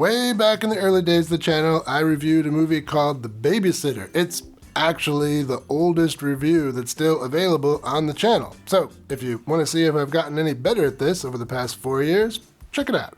Way back in the early days of the channel, I reviewed a movie called The Babysitter. It's actually the oldest review that's still available on the channel. So if you want to see if I've gotten any better at this over the past 4 years, check it out.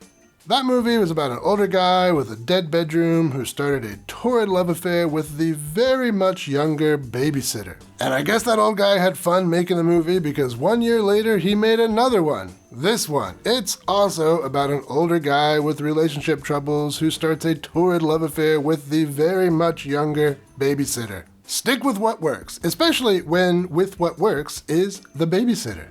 That movie was about an older guy with a dead bedroom who started a torrid love affair with the very much younger babysitter. And I guess that old guy had fun making the movie because 1 year later he made another one. This one. It's also about an older guy with relationship troubles who starts a torrid love affair with the very much younger babysitter. Stick with what works, especially when with what works is the babysitter.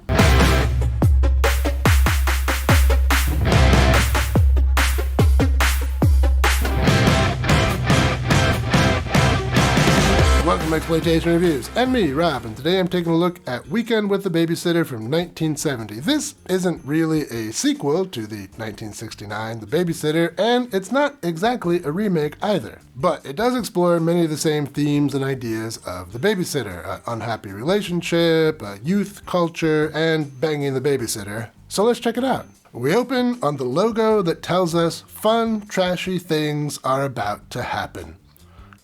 Welcome to Exploitation Reviews, and me, Rob, and today I'm taking a look at Weekend with the Babysitter from 1970. This isn't really a sequel to the 1969 The Babysitter, and it's not exactly a remake either. But it does explore many of the same themes and ideas of The Babysitter, an unhappy relationship, youth culture, and banging the babysitter. So let's check it out. We open on the logo that tells us fun, trashy things are about to happen.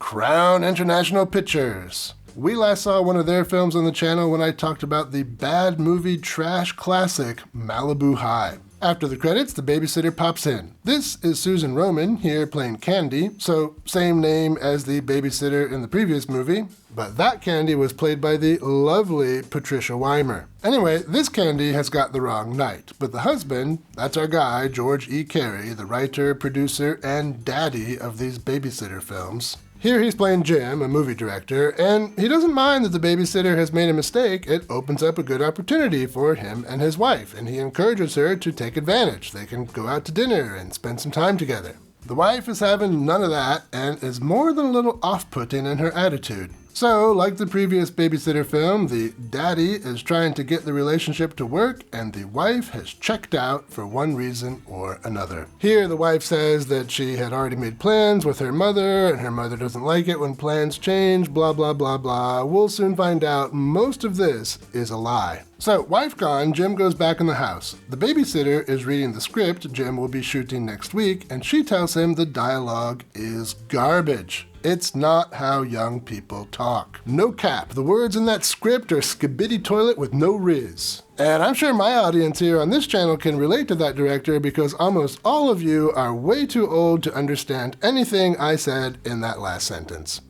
Crown International Pictures. We last saw one of their films on the channel when I talked about the bad movie trash classic Malibu High. After the credits, the babysitter pops in. This is Susan Romen, here playing Candy, so same name as the babysitter in the previous movie, but that Candy was played by the lovely Patricia Weimer. Anyway, this Candy has got the wrong night, but the husband, that's our guy, George E. Carey, the writer, producer, and daddy of these babysitter films. Here he's playing Jim, a movie director, and he doesn't mind that the babysitter has made a mistake. It opens up a good opportunity for him and his wife, and he encourages her to take advantage. They can go out to dinner and spend some time together. The wife is having none of that and is more than a little off-putting in her attitude. So, like the previous babysitter film, the daddy is trying to get the relationship to work, and the wife has checked out for one reason or another. Here, the wife says that she had already made plans with her mother, and her mother doesn't like it when plans change, blah, blah, blah, blah. We'll soon find out most of this is a lie. So, wife gone, Jim goes back in the house. The babysitter is reading the script Jim will be shooting next week, and she tells him the dialogue is garbage. It's not how young people talk. No cap, the words in that script are skibidi toilet with no riz. And I'm sure my audience here on this channel can relate to that director because almost all of you are way too old to understand anything I said in that last sentence.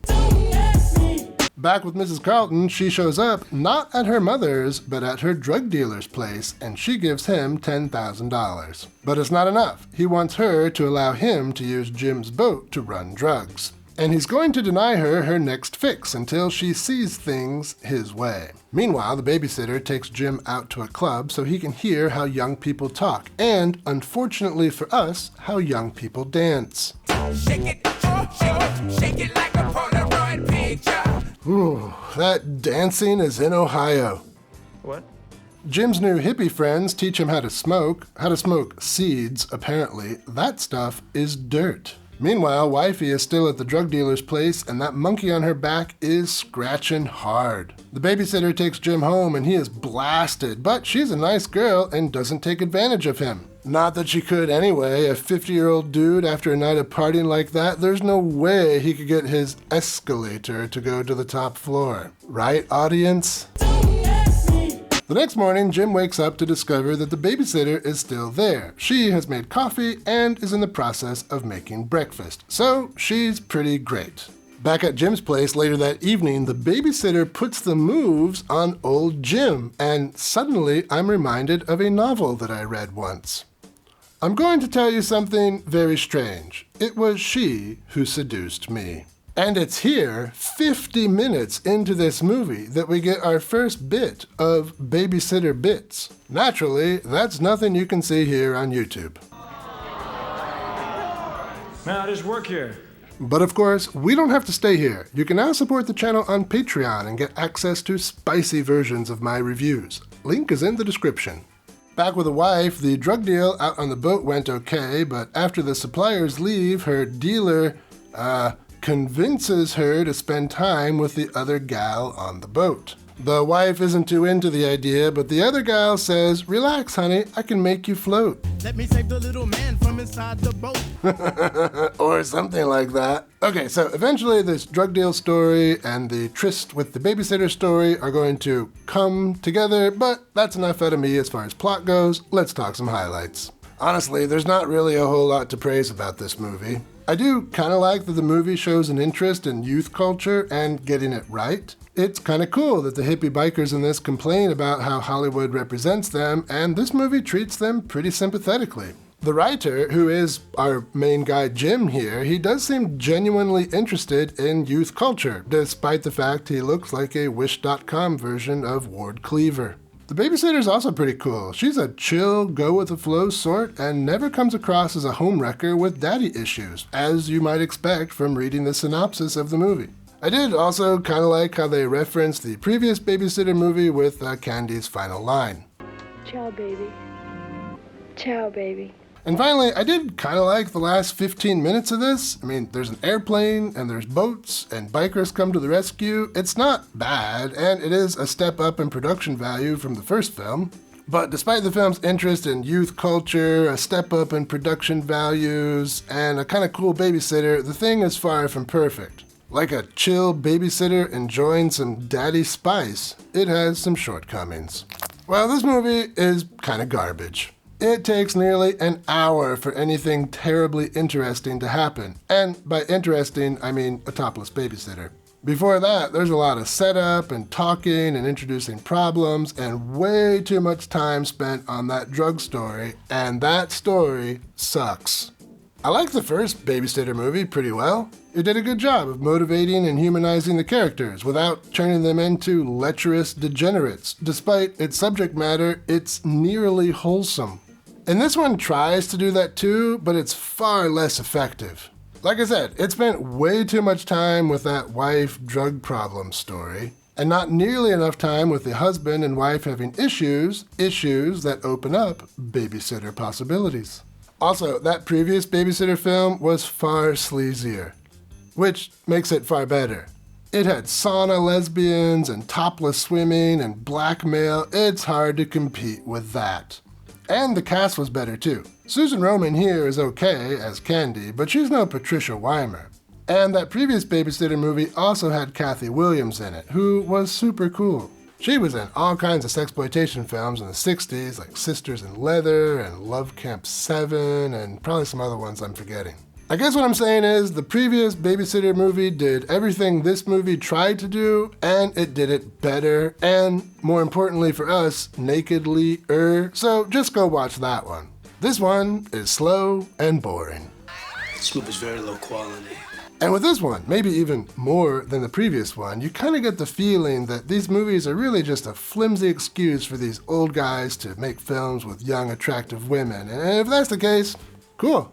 Back with Mrs. Carlton, she shows up not at her mother's, but at her drug dealer's place, and she gives him $10,000. But it's not enough. He wants her to allow him to use Jim's boat to run drugs. And he's going to deny her her next fix until she sees things his way. Meanwhile, the babysitter takes Jim out to a club so he can hear how young people talk, and, unfortunately for us, how young people dance. Shake it, shake it like a Polaroid picture. Ooh, that dancing is in Ohio. What? Jim's new hippie friends teach him how to smoke seeds, apparently. That stuff is dirt. Meanwhile, wifey is still at the drug dealer's place, and that monkey on her back is scratching hard. The babysitter takes Jim home, and he is blasted, but she's a nice girl and doesn't take advantage of him. Not that she could anyway. A 50-year-old dude after a night of partying like that, there's no way he could get his escalator to go to the top floor. Right, audience? The next morning, Jim wakes up to discover that the babysitter is still there. She has made coffee and is in the process of making breakfast, so she's pretty great. Back at Jim's place later that evening, the babysitter puts the moves on old Jim, and suddenly I'm reminded of a novel that I read once. I'm going to tell you something very strange. It was she who seduced me. And it's here, 50 minutes into this movie, that we get our first bit of babysitter bits. Naturally, that's nothing you can see here on YouTube. Now, there's work here. But of course, we don't have to stay here. You can now support the channel on Patreon and get access to spicy versions of my reviews. Link is in the description. Back with the wife, the drug deal out on the boat went okay, but after the suppliers leave, her dealer, convinces her to spend time with the other gal on the boat. The wife isn't too into the idea, but the other gal says, "Relax, honey, I can make you float." Let me save the little man from swim inside the boat. Or something like that. Okay, so eventually this drug deal story and the tryst with the babysitter story are going to come together, but that's enough out of me as far as plot goes. Let's talk some highlights. Honestly, there's not really a whole lot to praise about this movie. I do kind of like that the movie shows an interest in youth culture and getting it right. It's kind of cool that the hippie bikers in this complain about how Hollywood represents them, and this movie treats them pretty sympathetically. The writer, who is our main guy Jim here, he does seem genuinely interested in youth culture, despite the fact he looks like a Wish.com version of Ward Cleaver. The babysitter's also pretty cool. She's a chill, go-with-the-flow sort and never comes across as a homewrecker with daddy issues, as you might expect from reading the synopsis of the movie. I did also kind of like how they referenced the previous Babysitter movie with Candy's final line. Ciao, baby. Ciao, baby. And finally, I did kind of like the last 15 minutes of this. I mean, there's an airplane, and there's boats, and bikers come to the rescue. It's not bad, and it is a step up in production value from the first film. But despite the film's interest in youth culture, a step up in production values, and a kind of cool babysitter, the thing is far from perfect. Like a chill babysitter enjoying some daddy spice, it has some shortcomings. Well, this movie is kind of garbage. It takes nearly an hour for anything terribly interesting to happen. And by interesting, I mean a topless babysitter. Before that, there's a lot of setup and talking and introducing problems and way too much time spent on that drug story, and that story sucks. I like the first Babysitter movie pretty well. It did a good job of motivating and humanizing the characters without turning them into lecherous degenerates. Despite its subject matter, it's nearly wholesome. And this one tries to do that too, but it's far less effective. Like I said, it spent way too much time with that wife drug problem story, and not nearly enough time with the husband and wife having issues that open up babysitter possibilities. Also, that previous Babysitter film was far sleazier, which makes it far better. It had sauna lesbians and topless swimming and blackmail. It's hard to compete with that. And the cast was better too. Susan Romen here is okay as Candy, but she's no Patricia Weimer. And that previous Babysitter movie also had Kathy Williams in it, who was super cool. She was in all kinds of sexploitation films in the 60s, like Sisters in Leather and Love Camp 7, and probably some other ones I'm forgetting. I guess what I'm saying is the previous Babysitter movie did everything this movie tried to do, and it did it better, and more importantly for us, nakedly-er, so just go watch that one. This one is slow and boring. This movie's very low quality. And with this one, maybe even more than the previous one, you kind of get the feeling that these movies are really just a flimsy excuse for these old guys to make films with young, attractive women. And if that's the case, cool.